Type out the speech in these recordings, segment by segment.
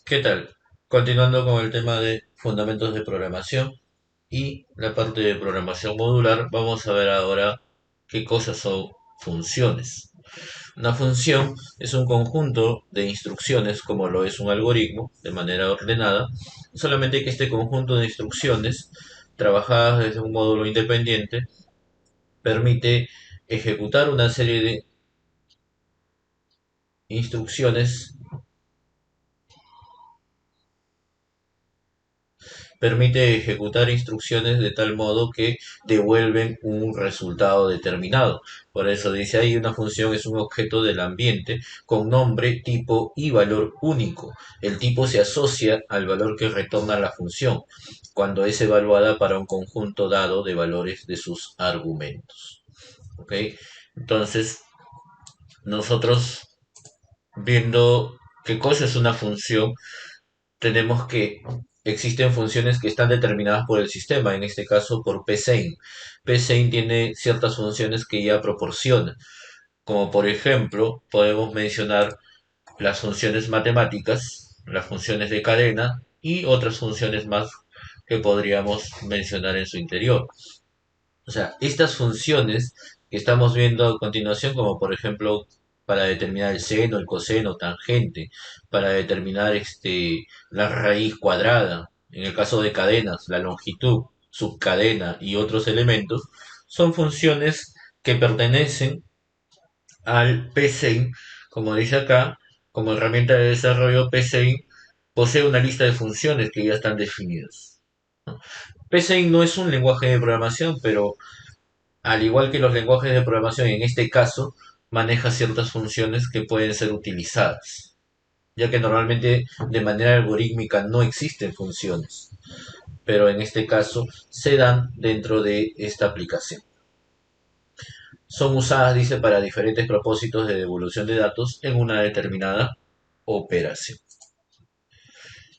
¿Qué tal? Continuando con el tema de fundamentos de programación y la parte de programación modular, vamos a ver ahora qué cosas son funciones. Una función es un conjunto de instrucciones, como lo es un algoritmo, de manera ordenada, solamente que este conjunto de instrucciones, trabajadas desde un módulo independiente, permite ejecutar una serie de instrucciones permite ejecutar instrucciones de tal modo que devuelven un resultado determinado. Por eso dice ahí una función es un objeto del ambiente con nombre, tipo y valor único. El tipo se asocia al valor que retorna la función cuando es evaluada para un conjunto dado de valores de sus argumentos. ¿Ok? Entonces, nosotros viendo qué cosa es una función, tenemos que existen funciones que están determinadas por el sistema, en este caso por psein. Psein tiene ciertas funciones que ya proporciona, como por ejemplo podemos mencionar las funciones matemáticas, las funciones de cadena y otras funciones más que podríamos mencionar en su interior. O sea, estas funciones que estamos viendo a continuación, como por ejemplo para determinar el seno, el coseno, tangente, para determinar la raíz cuadrada, en el caso de cadenas, la longitud, subcadena y otros elementos, son funciones que pertenecen al PSeInt, como dice acá, como herramienta de desarrollo. PSeInt posee una lista de funciones que ya están definidas. PSeInt no es un lenguaje de programación, pero al igual que los lenguajes de programación, en este caso, maneja ciertas funciones que pueden ser utilizadas, ya que normalmente de manera algorítmica no existen funciones, pero en este caso se dan dentro de esta aplicación. Son usadas, dice, para diferentes propósitos de devolución de datos en una determinada operación.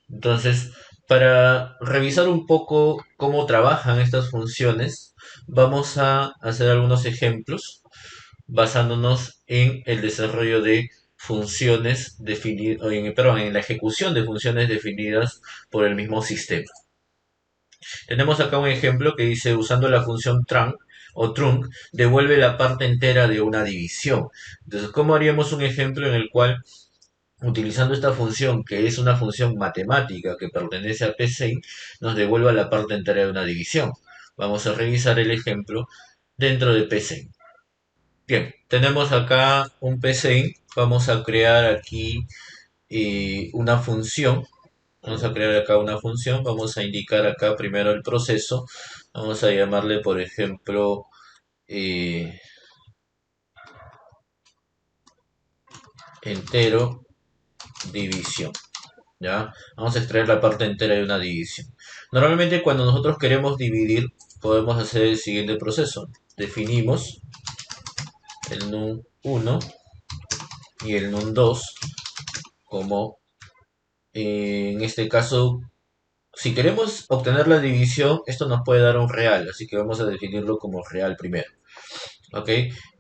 Entonces, para revisar un poco cómo trabajan estas funciones, vamos a hacer algunos ejemplos basándonos en el desarrollo de funciones definidas, en la ejecución de funciones definidas por el mismo sistema. Tenemos acá un ejemplo que dice, usando la función trunc o trunc, devuelve la parte entera de una división. Entonces, ¿cómo haríamos un ejemplo en el cual, utilizando esta función, que es una función matemática que pertenece a PSeInt, nos devuelva la parte entera de una división? Vamos a revisar el ejemplo dentro de PSeInt. Bien, tenemos acá un PSeInt. Vamos a crear aquí una función. Vamos a crear acá una función. Vamos a indicar acá primero el proceso. Vamos a llamarle, por ejemplo, eh, entero división. ¿Ya? Vamos a extraer la parte entera de una división. Normalmente cuando nosotros queremos dividir, podemos hacer el siguiente proceso. Definimos el num1 y el num2 como, en este caso, si queremos obtener la división, esto nos puede dar un real, así que vamos a definirlo como real primero. ¿Ok?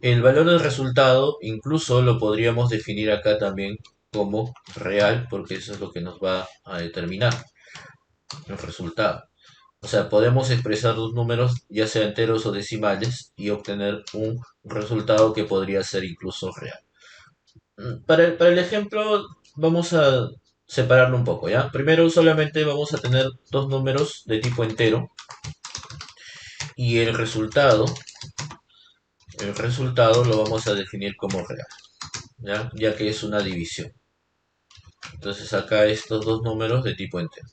El valor del resultado incluso lo podríamos definir acá también como real, porque eso es lo que nos va a determinar el resultado. O sea, podemos expresar dos números, ya sea enteros o decimales, y obtener un resultado que podría ser incluso real. Para el ejemplo, vamos a separarlo un poco, ¿ya? Primero solamente vamos a tener dos números de tipo entero y el resultado lo vamos a definir como real, ¿ya? Ya que es una división. Entonces acá estos dos números de tipo entero.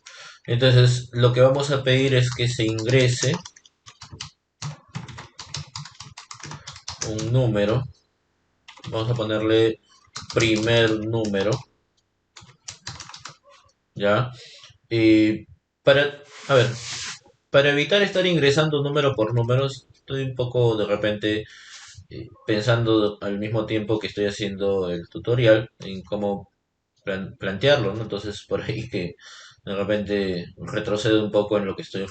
Entonces lo que vamos a pedir es que se ingrese un número, vamos a ponerle primer número, ¿ya? Y a ver, para evitar estar ingresando número por número, estoy un poco de repente pensando al mismo tiempo que estoy haciendo el tutorial en cómo plantearlo, ¿no? Entonces por ahí que de repente retrocedo un poco en lo que estoy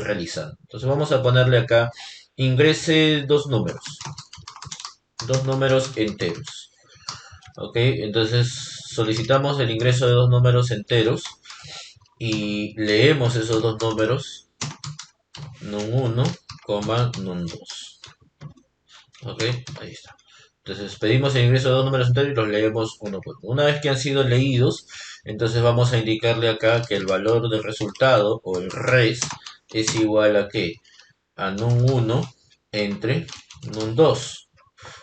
realizando. Entonces vamos a ponerle acá, ingrese dos números enteros. ¿Ok? Entonces solicitamos el ingreso de dos números enteros y leemos esos dos números, num1, num2. Ok, ahí está. Entonces pedimos el ingreso de dos números enteros y los leemos uno por uno. Una vez que han sido leídos, entonces vamos a indicarle acá que el valor del resultado o el res es igual a ¿qué? A num1 entre num2.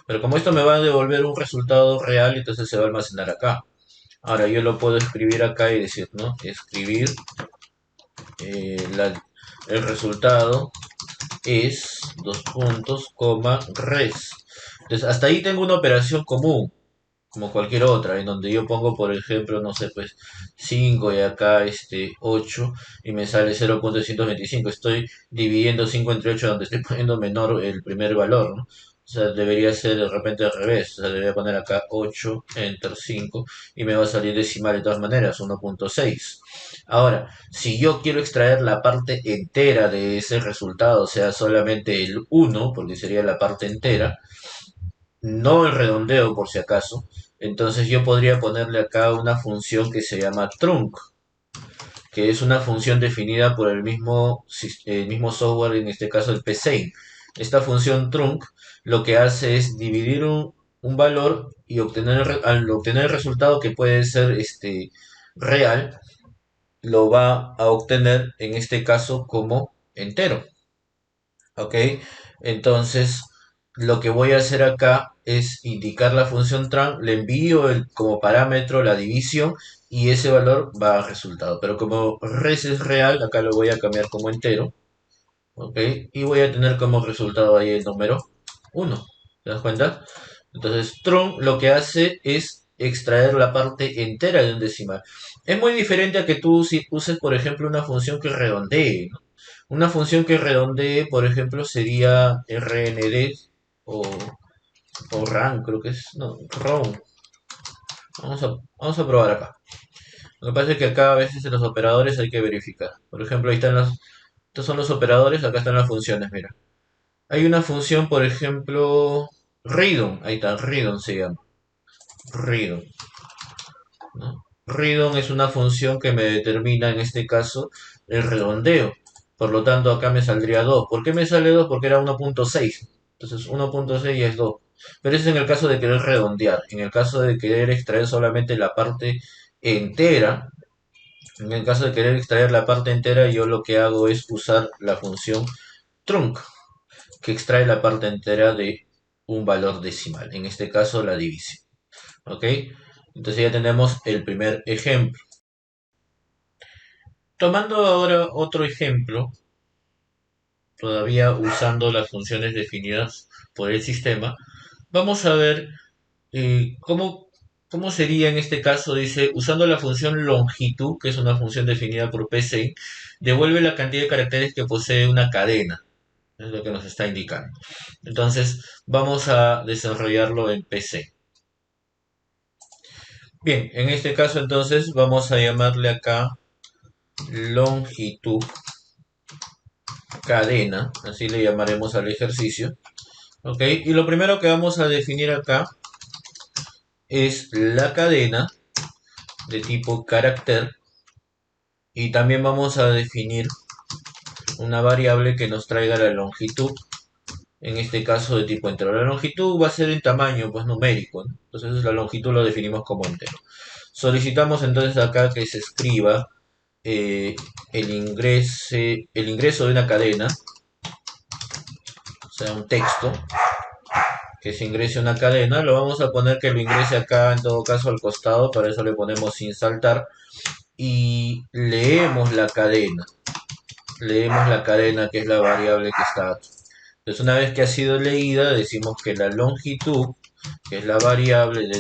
Pero como esto me va a devolver un resultado real, entonces se va a almacenar acá. Ahora yo lo puedo escribir acá y decir, ¿no? Escribir el resultado es dos puntos, coma, res. Entonces hasta ahí tengo una operación común, como cualquier otra, en donde yo pongo, por ejemplo, no sé, pues 5 y acá 8 y me sale 0.125. Estoy dividiendo 5 entre 8 donde estoy poniendo menor el primer valor, ¿no? O sea, debería ser de repente al revés. O sea, debería poner acá 8, enter 5 y me va a salir decimal de todas maneras, 1.6. Ahora, si yo quiero extraer la parte entera de ese resultado, o sea, solamente el 1, porque sería la parte entera, no el redondeo por si acaso, entonces yo podría ponerle acá una función que se llama trunc, que es una función definida por el mismo software, en este caso el PSeInt. Esta función trunc lo que hace es dividir un valor y al obtener el resultado que puede ser real, lo va a obtener en este caso como entero. ¿Ok? Entonces, lo que voy a hacer acá es indicar la función tran, le envío como parámetro la división y ese valor va a resultado. Pero como res es real, acá lo voy a cambiar como entero. ¿Ok? Y voy a tener como resultado ahí el número 1. ¿Te das cuenta? Entonces, tron lo que hace es extraer la parte entera de un decimal. Es muy diferente a que tú si uses, por ejemplo, una función que redondee, ¿no? Una función que redondee, por ejemplo, sería RND o, o RAN, creo que es, no, ROM. Vamos a probar acá. Lo que pasa es que acá a veces en los operadores hay que verificar. Por ejemplo, ahí están estos son los operadores, acá están las funciones, mira. Hay una función, por ejemplo, Readon, ahí está, Readon se llama. Readon, ¿no? Readon es una función que me determina en este caso el redondeo. Por lo tanto, acá me saldría 2. ¿Por qué me sale 2? Porque era 1.6. Entonces 1.6 es 2. Pero eso es en el caso de querer redondear. En el caso de querer extraer solamente la parte entera, en el caso de querer extraer la parte entera, yo lo que hago es usar la función trunc, que extrae la parte entera de un valor decimal. En este caso, la división. ¿Ok? Entonces ya tenemos el primer ejemplo. Tomando ahora otro ejemplo, todavía usando las funciones definidas por el sistema, vamos a ver cómo sería en este caso. Dice, usando la función longitud, que es una función definida por PSeInt, devuelve la cantidad de caracteres que posee una cadena. Es lo que nos está indicando. Entonces, vamos a desarrollarlo en PSeInt. Bien, en este caso entonces vamos a llamarle acá longitud cadena, así le llamaremos al ejercicio. Ok, y lo primero que vamos a definir acá es la cadena de tipo carácter y también vamos a definir una variable que nos traiga la longitud, en este caso de tipo entero. La longitud va a ser en tamaño pues numérico, ¿no? Entonces la longitud lo definimos como entero. Solicitamos entonces acá que se escriba el ingreso de una cadena, o sea, un texto, que se ingrese una cadena. Lo vamos a poner que lo ingrese acá, en todo caso, al costado, para eso le ponemos sin saltar. Y leemos la cadena que es la variable que está aquí. Entonces, una vez que ha sido leída, decimos que la longitud, que es la variable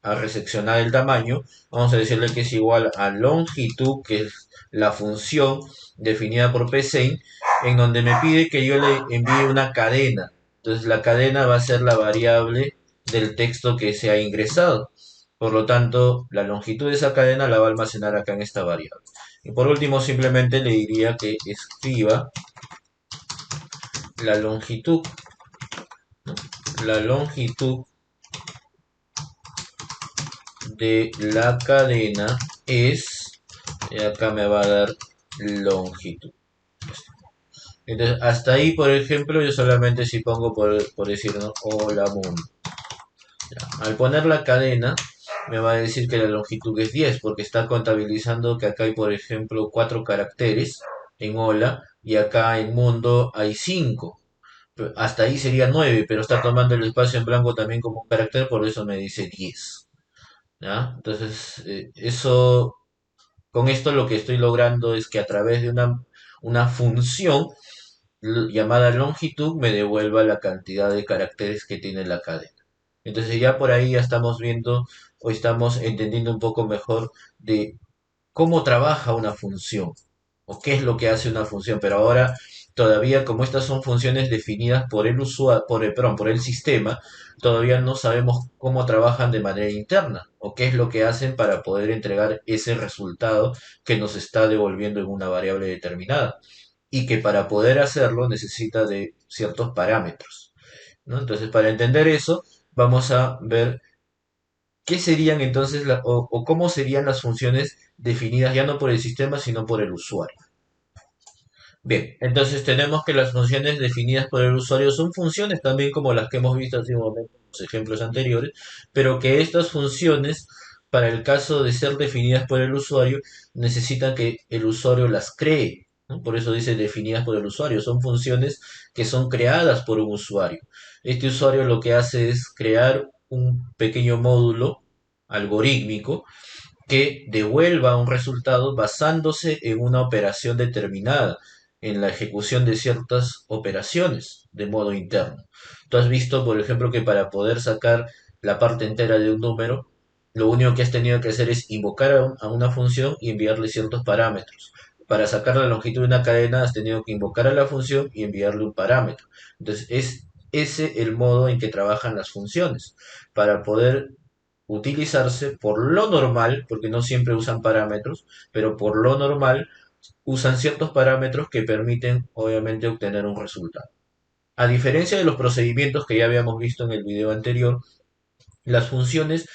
a reseccionar el tamaño, vamos a decirle que es igual a longitud, que es la función definida por PSeInt, en donde me pide que yo le envíe una cadena. Entonces la cadena va a ser la variable del texto que se ha ingresado. Por lo tanto, la longitud de esa cadena la va a almacenar acá en esta variable. Y por último, simplemente le diría que escriba la longitud, ¿no? La longitud de la cadena es, y acá me va a dar longitud. Entonces, hasta ahí, por ejemplo, yo solamente si pongo por decir, ¿no? Hola mundo. Ya. Al poner la cadena, me va a decir que la longitud es 10 porque está contabilizando que acá hay, por ejemplo, 4 caracteres en hola, y acá en mundo hay 5. Hasta ahí sería 9, pero está tomando el espacio en blanco también como un carácter, por eso me dice 10. ¿Ya? Entonces, con esto lo que estoy logrando es que a través de una función llamada longitud me devuelva la cantidad de caracteres que tiene la cadena. Entonces ya por ahí ya estamos viendo o estamos entendiendo un poco mejor de cómo trabaja una función o qué es lo que hace una función. Pero ahora todavía como estas son funciones definidas por el usuario, por el sistema, todavía no sabemos cómo trabajan de manera interna o qué es lo que hacen para poder entregar ese resultado que nos está devolviendo en una variable determinada y que para poder hacerlo necesita de ciertos parámetros, ¿no? Entonces, para entender eso, vamos a ver qué serían entonces o cómo serían las funciones definidas ya no por el sistema, sino por el usuario. Bien, entonces tenemos que las funciones definidas por el usuario son funciones también como las que hemos visto hace un momento en los ejemplos anteriores, pero que estas funciones, para el caso de ser definidas por el usuario, necesitan que el usuario las cree, ¿no? Por eso dice definidas por el usuario. Son funciones que son creadas por un usuario. Este usuario lo que hace es crear un pequeño módulo algorítmico que devuelva un resultado basándose en una operación determinada, en la ejecución de ciertas operaciones de modo interno. Tú has visto, por ejemplo, que para poder sacar la parte entera de un número, lo único que has tenido que hacer es invocar a una función y enviarle ciertos parámetros. Para sacar la longitud de una cadena has tenido que invocar a la función y enviarle un parámetro. Entonces es ese el modo en que trabajan las funciones. Para poder utilizarse por lo normal, porque no siempre usan parámetros, pero por lo normal usan ciertos parámetros que permiten obviamente obtener un resultado. A diferencia de los procedimientos que ya habíamos visto en el video anterior, las funciones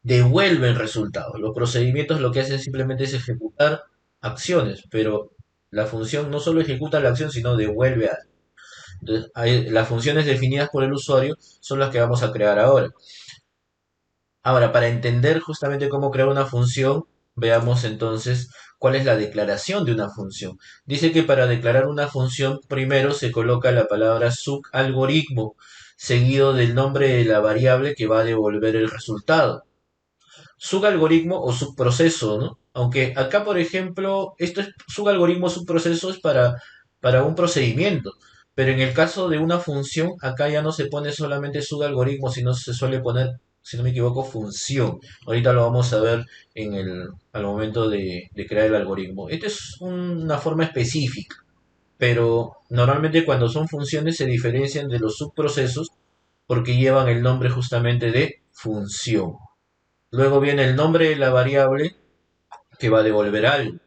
devuelven resultados. Los procedimientos lo que hacen simplemente es ejecutar acciones, pero la función no solo ejecuta la acción, sino devuelve algo. Entonces, las funciones definidas por el usuario son las que vamos a crear ahora. Ahora, para entender justamente cómo crear una función, veamos entonces cuál es la declaración de una función. Dice que para declarar una función, primero se coloca la palabra subalgoritmo, seguido del nombre de la variable que va a devolver el resultado. Subalgoritmo o subproceso, ¿no? Aunque acá, por ejemplo, esto es subalgoritmo o subproceso es para un procedimiento. Pero en el caso de una función, acá ya no se pone solamente subalgoritmo, sino se suele poner, si no me equivoco, función. Ahorita lo vamos a ver al momento de crear el algoritmo. Esta es una forma específica, pero normalmente cuando son funciones se diferencian de los subprocesos porque llevan el nombre justamente de función. Luego viene el nombre de la variable que va a devolver algo.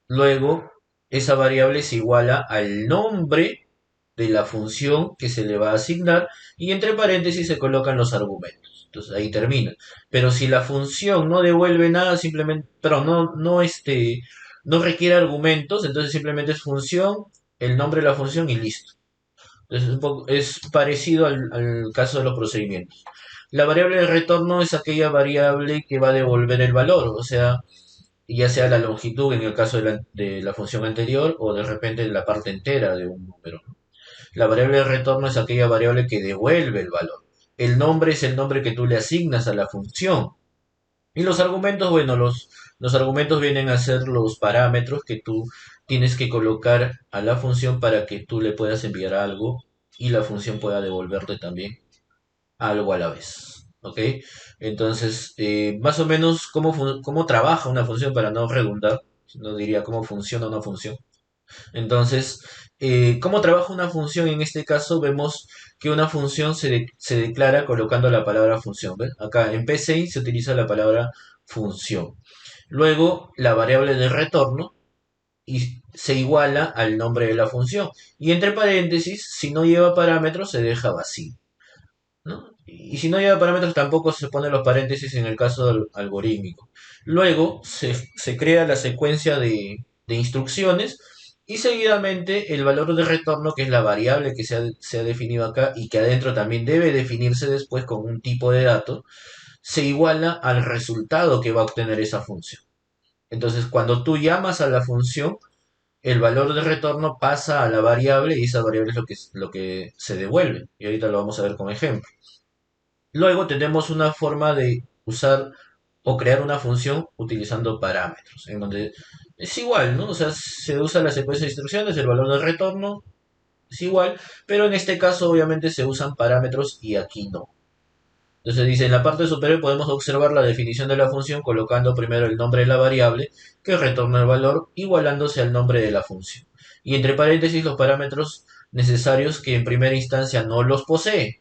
Luego, esa variable se iguala al nombre de la función que se le va a asignar y entre paréntesis se colocan los argumentos. Entonces ahí termina. Pero si la función no devuelve nada, simplemente, pero no requiere argumentos, entonces simplemente es función, el nombre de la función y listo. Entonces es parecido al caso de los procedimientos. La variable de retorno es aquella variable que va a devolver el valor, o sea, ya sea la longitud en el caso de la función anterior o de repente la parte entera de un número. La variable de retorno es aquella variable que devuelve el valor. El nombre es el nombre que tú le asignas a la función. Y los argumentos, bueno, los argumentos vienen a ser los parámetros que tú tienes que colocar a la función para que tú le puedas enviar algo y la función pueda devolverte también algo a la vez. ¿Ok? Entonces, más o menos, ¿cómo trabaja una función para no redundar? No diría cómo funciona una función. Entonces, ¿cómo trabaja una función? En este caso vemos que una función se declara colocando la palabra función. ¿Ves? Acá en PCI se utiliza la palabra función. Luego, la variable de retorno y se iguala al nombre de la función. Y entre paréntesis, si no lleva parámetros, se deja vacío, ¿no? Y si no lleva parámetros, tampoco se ponen los paréntesis en el caso del algorítmico. Luego se crea la secuencia de instrucciones y seguidamente el valor de retorno, que es la variable que se ha definido acá y que adentro también debe definirse después con un tipo de dato, se iguala al resultado que va a obtener esa función. Entonces, cuando tú llamas a la función, el valor de retorno pasa a la variable y esa variable es lo que se devuelve. Y ahorita lo vamos a ver con ejemplo. Luego tenemos una forma de usar o crear una función utilizando parámetros, en donde es igual, ¿no? O sea, se usa la secuencia de instrucciones, el valor de retorno es igual, pero en este caso obviamente se usan parámetros y aquí no. Entonces dice, en la parte superior podemos observar la definición de la función colocando primero el nombre de la variable que retorna el valor igualándose al nombre de la función. Y entre paréntesis los parámetros necesarios que en primera instancia no los posee,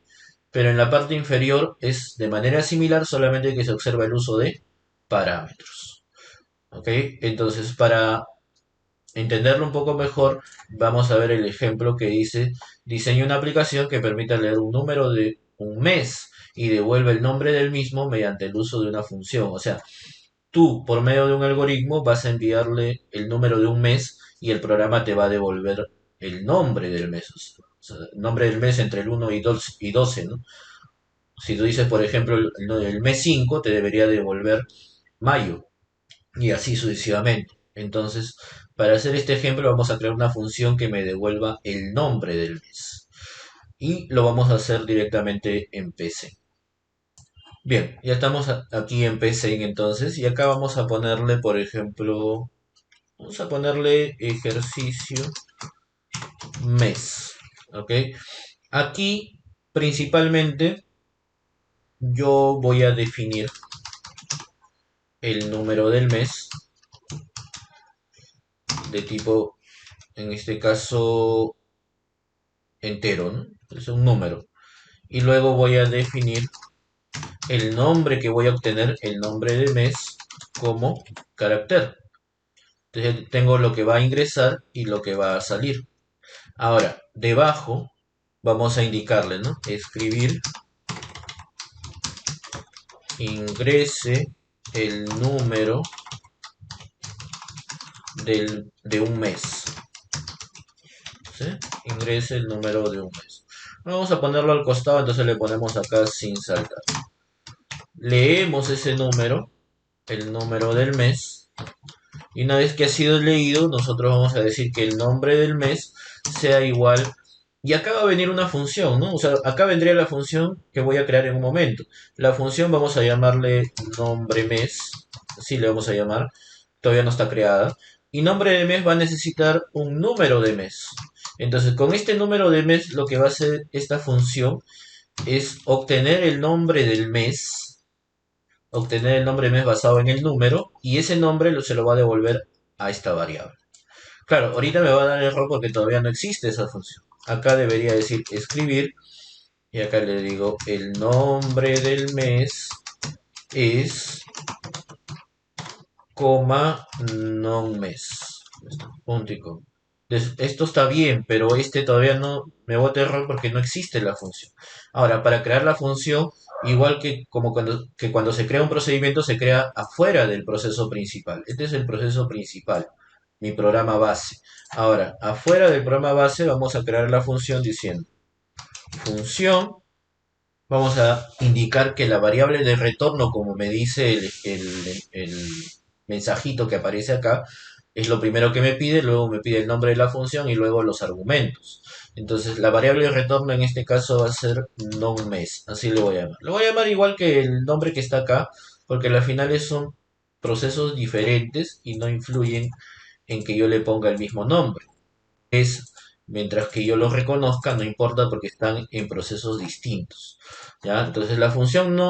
pero en la parte inferior es de manera similar, solamente que se observa el uso de parámetros. ¿Ok? Entonces, para entenderlo un poco mejor, vamos a ver el ejemplo que dice, diseña una aplicación que permita leer un número de un mes y devuelve el nombre del mismo mediante el uso de una función. O sea, tú por medio de un algoritmo vas a enviarle el número de un mes y el programa te va a devolver el nombre del mes. O sea, el nombre del mes entre el 1 y 12, ¿no? Si tú dices, por ejemplo, el mes 5 te debería devolver mayo y así sucesivamente. Entonces, para hacer este ejemplo vamos a crear una función que me devuelva el nombre del mes. Y lo vamos a hacer directamente en PC. Bien, ya estamos aquí en PC entonces. Y acá vamos a ponerle, por ejemplo, vamos a ponerle ejercicio mes. ¿Ok? Aquí, principalmente, yo voy a definir el número del mes de tipo, en este caso, entero, ¿no? Es un número. Y luego voy a definir el nombre que voy a obtener, el nombre del mes, como carácter. Entonces tengo lo que va a ingresar y lo que va a salir. Ahora, debajo vamos a indicarle, ¿no? Escribir, ingrese el número de un mes. ¿Sí? Ingrese el número de un mes. Vamos a ponerlo al costado, entonces le ponemos acá sin saltar. Leemos ese número, el número del mes, y una vez que ha sido leído, nosotros vamos a decir que el nombre del mes sea igual. Y acá va a venir una función, ¿no? O sea, acá vendría la función que voy a crear en un momento. La función vamos a llamarle nombre mes, así le vamos a llamar, todavía no está creada. Y nombre de mes va a necesitar un número de mes. Entonces, con este número de mes, lo que va a hacer esta función es obtener el nombre mes basado en el número, y ese nombre se lo va a devolver a esta variable. Claro, ahorita me va a dar error porque todavía no existe esa función. Acá debería decir escribir, y acá le digo el nombre del mes es coma non mes. Punto y coma. Entonces, esto está bien, pero este todavía no me bota error porque no existe la función. Ahora, para crear la función, igual que como cuando se crea un procedimiento, se crea afuera del proceso principal. Este es el proceso principal, mi programa base. Ahora, afuera del programa base vamos a crear la función diciendo función, vamos a indicar que la variable de retorno, como me dice el mensajito que aparece acá, es lo primero que me pide, luego me pide el nombre de la función y luego los argumentos. Entonces la variable de retorno en este caso va a ser non-mes, así lo voy a llamar. Lo voy a llamar igual que el nombre que está acá, porque al final son procesos diferentes y no influyen en que yo le ponga el mismo nombre. Es, mientras que yo los reconozca, no importa porque están en procesos distintos. ¿Ya? Entonces la función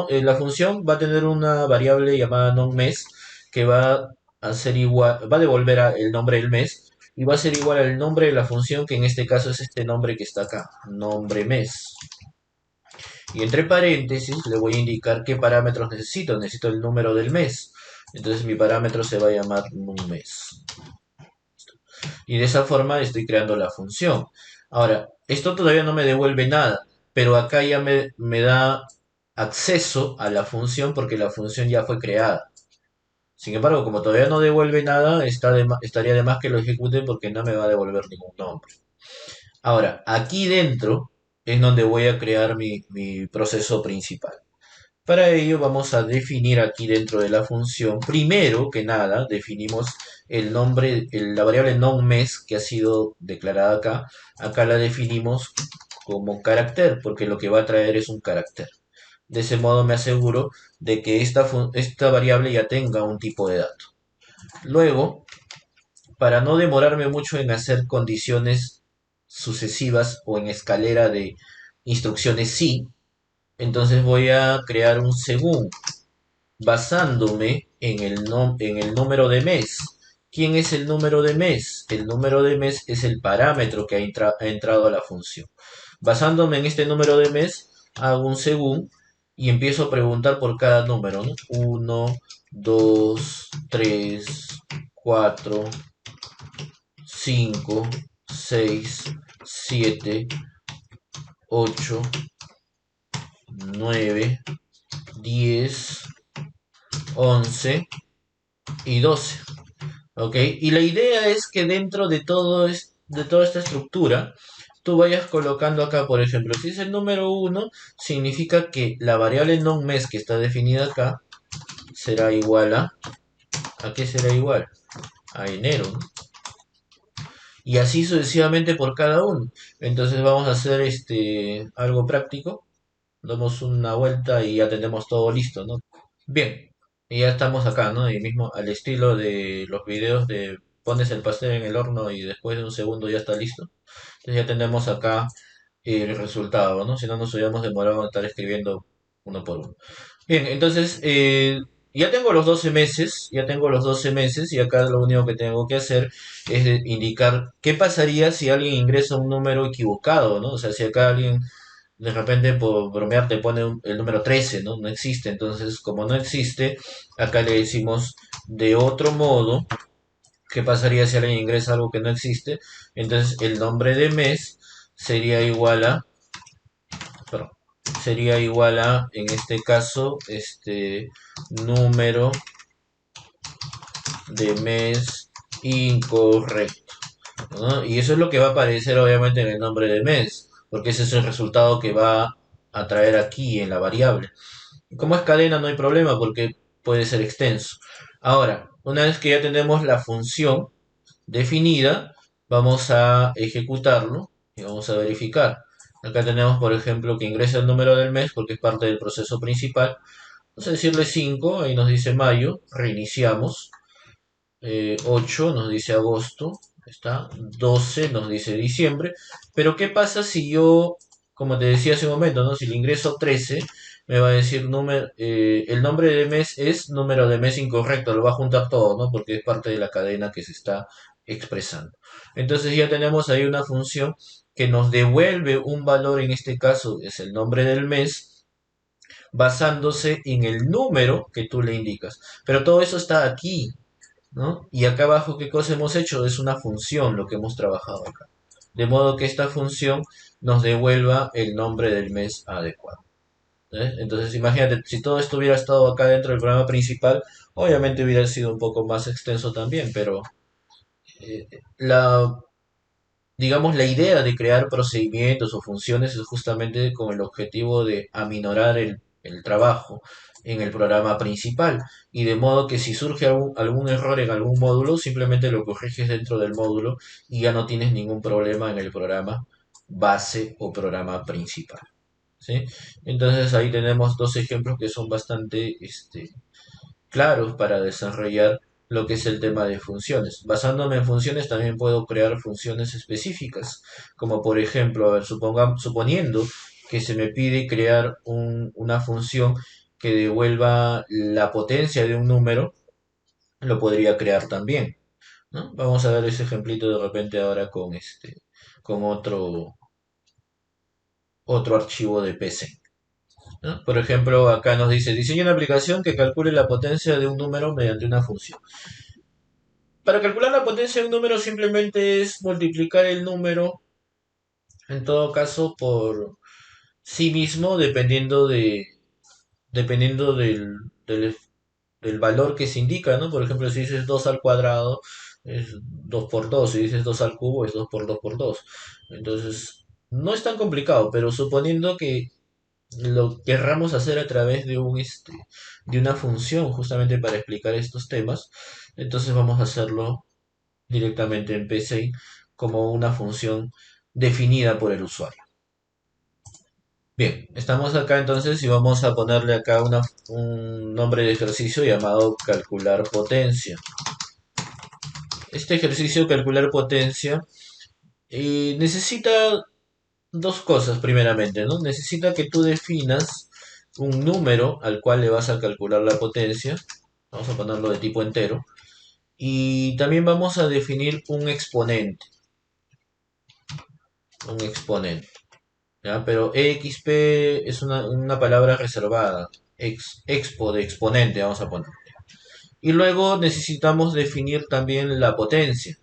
va a tener una variable llamada non-mes que va a ser igual, va a devolver el nombre del mes y va a ser igual al nombre de la función, que en este caso es este nombre que está acá, nombre mes. Y entre paréntesis le voy a indicar qué parámetros necesito. Necesito el número del mes. Entonces mi parámetro se va a llamar mes. Y de esa forma estoy creando la función. Ahora, esto todavía no me devuelve nada, pero acá ya me da acceso a la función porque la función ya fue creada. Sin embargo, como todavía no devuelve nada, estaría de más que lo ejecute porque no me va a devolver ningún nombre. Ahora, aquí dentro es donde voy a crear mi proceso principal. Para ello vamos a definir aquí dentro de la función, primero que nada, definimos el nombre, la variable non-mes que ha sido declarada acá. Acá la definimos como carácter, porque lo que va a traer es un carácter. De ese modo me aseguro de que esta variable ya tenga un tipo de dato. Luego, para no demorarme mucho en hacer condiciones sucesivas o en escalera de instrucciones sí, entonces voy a crear un según basándome en el número de mes. ¿Quién es el número de mes? El número de mes es el parámetro que ha entrado a la función. Basándome en este número de mes, hago un según y empiezo a preguntar por cada número, ¿no? 1, 2, 3, 4, 5, 6, 7, 8, 9, 10, 11 y 12. ¿Ok? Y la idea es que dentro de toda esta estructura, tú vayas colocando acá, por ejemplo, si es el número 1, significa que la variable non-mes que está definida acá será igual ¿a qué será igual? A enero, ¿no? Y así sucesivamente por cada uno. Entonces vamos a hacer algo práctico. Damos una vuelta y ya tenemos todo listo, ¿no? Bien, y ya estamos acá, ¿no? Y mismo al estilo de los videos de pones el pastel en el horno y después de un segundo ya está listo. Entonces ya tenemos acá el resultado, ¿no? Si no nos hubiéramos demorado en estar escribiendo uno por uno. Bien, entonces ya tengo los 12 meses, ya tengo los 12 meses y acá lo único que tengo que hacer es indicar qué pasaría si alguien ingresa un número equivocado, ¿no? O sea, si acá alguien de repente por bromear te pone el número 13, ¿no? No existe. Entonces, como no existe, acá le decimos de otro modo, ¿qué pasaría si alguien ingresa algo que no existe? Entonces, el nombre de mes sería igual a, perdón, sería igual a, en este caso, número de mes incorrecto, ¿no? Y eso es lo que va a aparecer obviamente en el nombre de mes, porque ese es el resultado que va a traer aquí en la variable. Como es cadena no hay problema porque puede ser extenso. Ahora, una vez que ya tenemos la función definida, vamos a ejecutarlo y vamos a verificar. Acá tenemos, por ejemplo, que ingresa el número del mes porque es parte del proceso principal. Vamos a decirle 5, ahí nos dice mayo, reiniciamos. 8 nos dice agosto, está. 12 nos dice diciembre. Pero ¿qué pasa si yo, como te decía hace un momento, ¿no? Si le ingreso 13, me va a decir el nombre de mes es número de mes incorrecto, lo va a juntar todo, ¿no? Porque es parte de la cadena que se está expresando. Entonces ya tenemos ahí una función que nos devuelve un valor, en este caso es el nombre del mes, basándose en el número que tú le indicas. Pero todo eso está aquí, ¿no? Y acá abajo, ¿qué cosa hemos hecho? Es una función lo que hemos trabajado acá. De modo que esta función nos devuelva el nombre del mes adecuado. Entonces, imagínate, si todo esto hubiera estado acá dentro del programa principal, obviamente hubiera sido un poco más extenso también, pero eh, la, digamos, la idea de crear procedimientos o funciones es justamente con el objetivo de aminorar el trabajo en el programa principal. Y de modo que si surge algún error en algún módulo, simplemente lo corriges dentro del módulo y ya no tienes ningún problema en el programa base o programa principal. ¿Sí? Entonces ahí tenemos dos ejemplos que son bastante claros para desarrollar lo que es el tema de funciones. Basándome en funciones también puedo crear funciones específicas, como por ejemplo, a ver, suponiendo que se me pide crear una función que devuelva la potencia de un número, lo podría crear también, ¿no? Vamos a ver ese ejemplito de repente ahora con otro archivo de PC. ¿No? Por ejemplo, acá nos dice, diseña una aplicación que calcule la potencia de un número mediante una función. Para calcular la potencia de un número simplemente es multiplicar el número, en todo caso, por sí mismo, dependiendo dependiendo del valor que se indica, ¿no? Por ejemplo, si dices 2 al cuadrado, es 2 por 2. Si dices 2 al cubo, es 2 por 2 por 2. Entonces, no es tan complicado, pero suponiendo que lo querramos hacer a través de una función justamente para explicar estos temas, entonces vamos a hacerlo directamente en PC como una función definida por el usuario. Bien, estamos acá entonces y vamos a ponerle acá un nombre de ejercicio llamado calcular potencia. Este ejercicio calcular potencia necesita dos cosas primeramente, ¿no? Necesita que tú definas un número al cual le vas a calcular la potencia. Vamos a ponerlo de tipo entero. Y también vamos a definir un exponente. Un exponente. ¿Ya? Pero exp es una palabra reservada. Expo de exponente, vamos a poner. Y luego necesitamos definir también la potencia.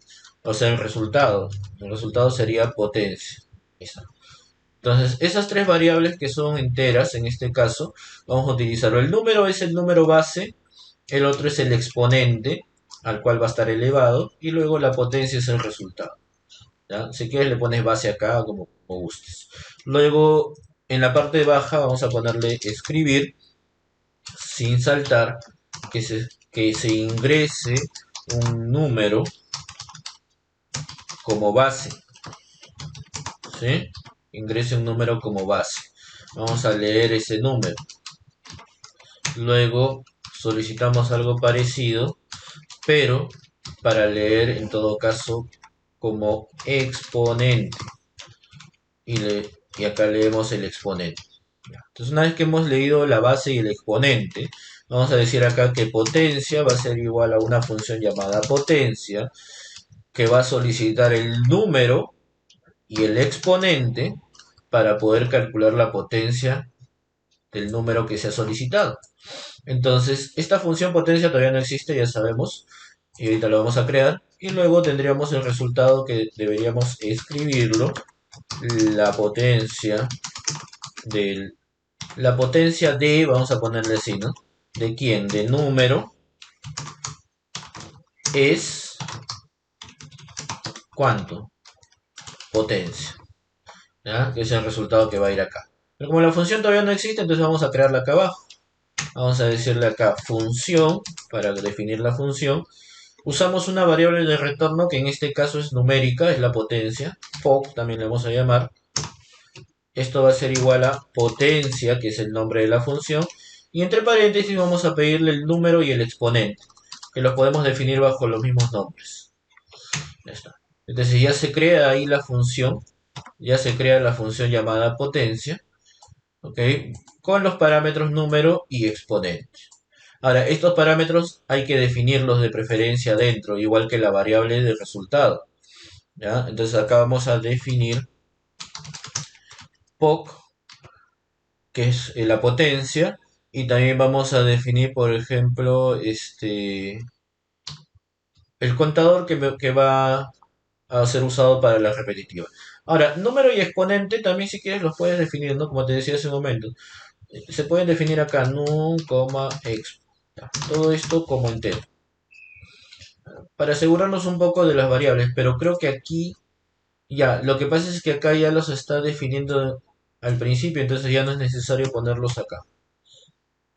O sea, el resultado. El resultado sería potencia. Esa. Entonces, esas tres variables que son enteras, en este caso, vamos a utilizarlo. El número es el número base, el otro es el exponente, al cual va a estar elevado, y luego la potencia es el resultado. ¿Ya? Si quieres le pones base acá como gustes. Luego, en la parte baja vamos a ponerle escribir, sin saltar, que se ingrese un número como base. ¿Sí? Ingrese un número como base. Vamos a leer ese número. Luego solicitamos algo parecido, pero para leer en todo caso como exponente. Y acá leemos el exponente. Entonces una vez que hemos leído la base y el exponente, vamos a decir acá que potencia va a ser igual a una función llamada potencia, que va a solicitar el número y el exponente para poder calcular la potencia del número que se ha solicitado. Entonces, esta función potencia todavía no existe, ya sabemos, y ahorita lo vamos a crear. Y luego tendríamos el resultado que deberíamos escribirlo, la potencia del, la potencia de, vamos a ponerle así, ¿no? ¿De quién? De número es, ¿cuánto? Potencia, ¿ya? Que es el resultado que va a ir acá. Pero como la función todavía no existe, entonces vamos a crearla acá abajo. Vamos a decirle acá función, para definir la función. Usamos una variable de retorno que en este caso es numérica, es la potencia. POC también le vamos a llamar. Esto va a ser igual a potencia, que es el nombre de la función. Y entre paréntesis vamos a pedirle el número y el exponente, que los podemos definir bajo los mismos nombres. Ya está. Entonces ya se crea ahí la función. Ya se crea la función llamada potencia. ¿Ok? Con los parámetros número y exponente. Ahora, estos parámetros hay que definirlos de preferencia dentro, igual que la variable de resultado. ¿Ya? Entonces acá vamos a definir POC, que es la potencia, y también vamos a definir, por ejemplo, el contador que va a ser usado para la repetitiva. Ahora, número y exponente también si quieres los puedes definir, ¿no? Como te decía hace un momento. Se pueden definir acá num, exp. Todo esto como entero. Para asegurarnos un poco de las variables, pero creo que aquí ya, lo que pasa es que acá ya los está definiendo al principio, entonces ya no es necesario ponerlos acá.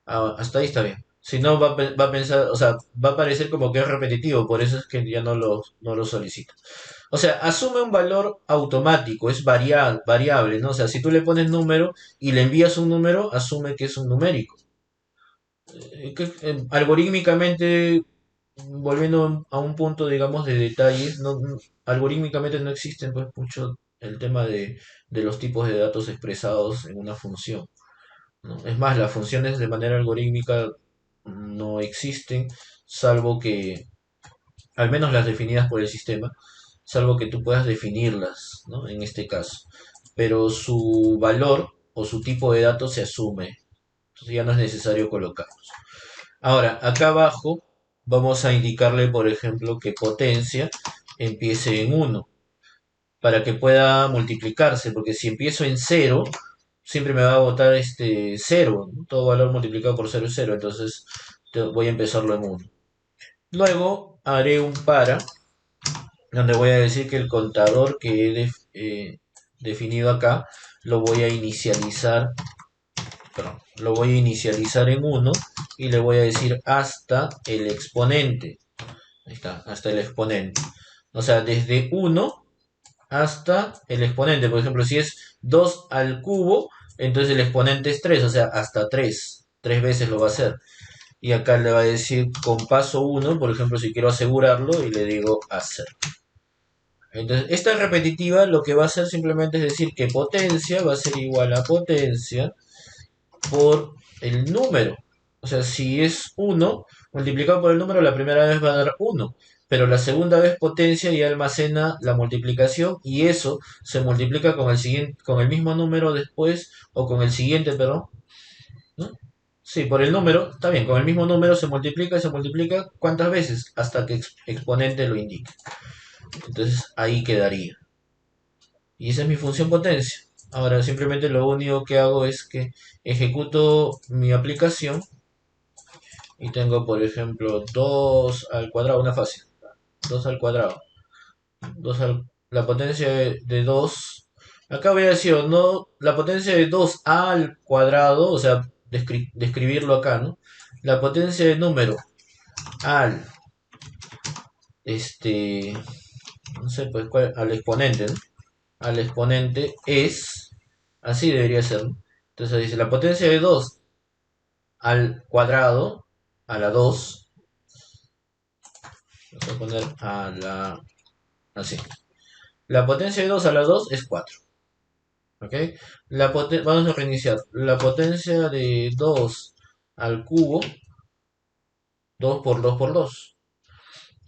Hasta ahí está bien. Si no, va a pensar, o sea, va a parecer como que es repetitivo, por eso es que ya no lo solicito. O sea, asume un valor automático, es variable, ¿no? O sea, si tú le pones número y le envías un número, asume que es un numérico. Algorítmicamente, volviendo a un punto, digamos, de detalles, algorítmicamente no existen pues mucho el tema de los tipos de datos expresados en una función, ¿no? Es más, las funciones de manera algorítmica no existen, salvo que, al menos las definidas por el sistema, salvo que tú puedas definirlas, ¿no? En este caso. Pero su valor o su tipo de datos se asume, entonces ya no es necesario colocarlos. Ahora, acá abajo vamos a indicarle, por ejemplo, que potencia empiece en 1 para que pueda multiplicarse, porque si empiezo en 0 siempre me va a botar cero, ¿no? Todo valor multiplicado por cero es cero, entonces voy a empezarlo en uno. Luego haré un para, donde voy a decir que el contador que he definido acá lo voy a inicializar, perdón, lo voy a inicializar en uno y le voy a decir hasta el exponente. Ahí está, hasta el exponente. O sea, desde uno hasta el exponente. Por ejemplo, si es 2 al cubo, entonces el exponente es 3, o sea, hasta 3. 3 veces lo va a hacer. Y acá le va a decir con paso uno, por ejemplo, si quiero asegurarlo, y le digo hacer. Entonces, esta repetitiva lo que va a hacer simplemente es decir que potencia va a ser igual a potencia por el número. O sea, si es uno multiplicado por el número, la primera vez va a dar uno, pero la segunda vez potencia y almacena la multiplicación y eso se multiplica con el siguiente, con el mismo número después o con el siguiente, perdón, ¿no? Sí, por el número, está bien, con el mismo número se multiplica y se multiplica ¿cuántas veces? Hasta que exponente lo indique. Entonces ahí quedaría. Y esa es mi función potencia. Ahora simplemente lo único que hago es que ejecuto mi aplicación y tengo, por ejemplo, 2 al cuadrado, una fácil. 2 al cuadrado. La potencia de 2. Acá voy a decir, no, la potencia de 2 al cuadrado, o sea, describirlo acá, ¿no? La potencia de número al, este, no sé, pues, al exponente, ¿no? Al exponente es, así debería ser, ¿no? Entonces dice, la potencia de 2 al cuadrado, a la 2, vamos a poner a la, así. La potencia de 2 a la 2 es 4. ¿Ok? Vamos a reiniciar. La potencia de 2 al cubo, 2 por 2 por 2.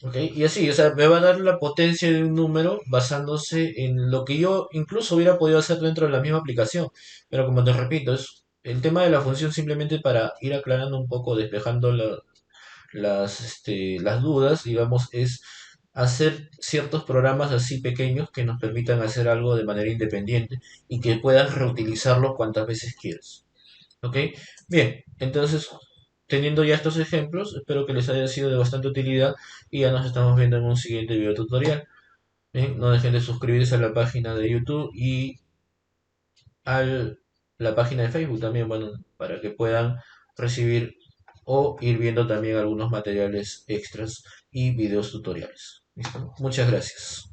¿Ok? Y así, o sea, me va a dar la potencia de un número basándose en lo que yo incluso hubiera podido hacer dentro de la misma aplicación. Pero como te repito, es el tema de la función simplemente para ir aclarando un poco, despejando las dudas, digamos, es hacer ciertos programas así pequeños que nos permitan hacer algo de manera independiente y que puedas reutilizarlo cuantas veces quieras. ¿Ok? Bien, entonces, teniendo ya estos ejemplos, espero que les haya sido de bastante utilidad y ya nos estamos viendo en un siguiente video tutorial. Bien, no dejen de suscribirse a la página de YouTube y a la página de Facebook también, bueno, para que puedan recibir o ir viendo también algunos materiales extras y videos tutoriales. ¿Listo? Muchas gracias.